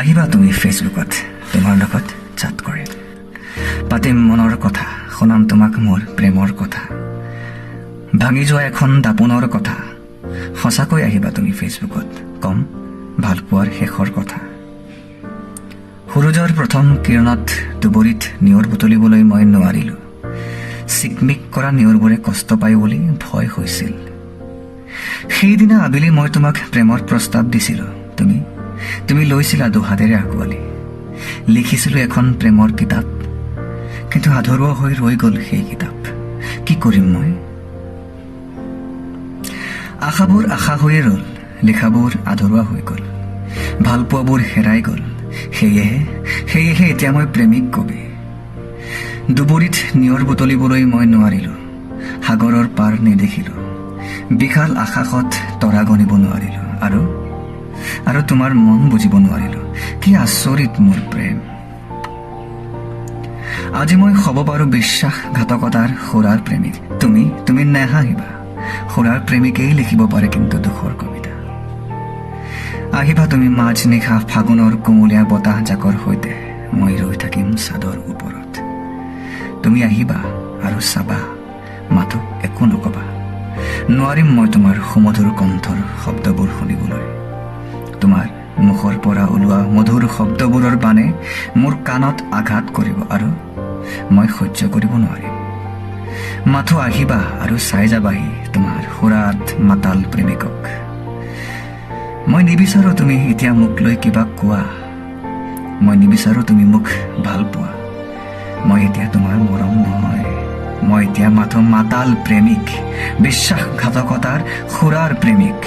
আহিবা তুমি ফেচবুকত তোমাৰ লগত চাট কৰিম, পাতিম মনৰ কথা, শুনাম তোমাক মোৰ প্ৰেমৰ কথা, ভাঙি যোৱা এখন দাপোনৰ কথা। সঁচাকৈ আহিবা তুমি ফেচবুকত, কম ভালপোৱাৰ শেষৰ কথা। সূৰুজৰ প্ৰথম কিৰণত দুবৰিত নিয়ৰ বুটলিবলৈ মই নোৱাৰিলোঁ। চিকমিক কৰা নিয়ৰবোৰে কষ্ট পায় বুলি ভয় হৈছিল। সেইদিনা আবেলি মই তোমাক প্ৰেমৰ প্ৰস্তাৱ দিছিলোঁ। তুমি লৈছিলা দুহাতেৰে আঁকোৱালি। লিখিছিলোঁ এখন প্ৰেমৰ কিতাপ, কিন্তু আধৰুৱা হৈ ৰৈ গ'ল সেই কিতাপ। কি কৰিম মই? আশাবোৰ আশা হৈয়ে ৰ'ল, লিখাবোৰ আধৰুৱা হৈ গ'ল, ভালপোৱাবোৰ হেৰাই গ'ল। সেয়েহে এতিয়া মই প্ৰেমিক কবি। দুবৰিত নিয়ৰ বুটলিবলৈ মই নোৱাৰিলোঁ, সাগৰৰ পাৰ নেদেখিলোঁ, বিশাল আকাশত তৰা গণিব নোৱাৰিলোঁ, আৰু তোমাৰ মন বুজিব নোৱাৰিলোঁ। কি আচৰিত মোৰ প্ৰেম! আজি মই হ'ব পাৰোঁ বিশ্বাসঘাতকতাৰ সুৰাৰ প্ৰেমিক। তুমি নেহাঁহিবা, সুৰাৰ প্ৰেমিকেই লিখিব পাৰে কিন্তু দুখৰ কবিতা। আহিবা তুমি মাজ নিশা ফাগুনৰ কুমলীয়া বতাহ জাকৰ সৈতে, মই ৰৈ থাকিম চাদৰ ওপৰত। তুমি আহিবা আৰু চাবা, মাথো একো নকবা। নোৱাৰিম মই তোমাৰ সুমধুৰ কণ্ঠৰ শব্দবোৰ শুনিবলৈ। তোমাৰ মুখৰ পৰা ওলোৱা মধুৰ শব্দবোৰৰ বানে মোৰ কাণত আঘাত কৰিব, আৰু মই সহ্য কৰিব নোৱাৰিম। মাথো আহিবা আৰু চাই যাবাহি তোমাৰ সুৰাত মাতাল প্ৰেমিকক। মই নিবিচাৰোঁ তুমি এতিয়া মোক লৈ কিবা কোৱা, মই নিবিচাৰোঁ তুমি মোক ভাল পোৱা। মই এতিয়া তোমাৰ মৰম নহয়, মই এতিয়া মাথো মাতাল প্ৰেমিক, বিশ্বাসঘাতকতাৰ সুৰাৰ প্ৰেমিক।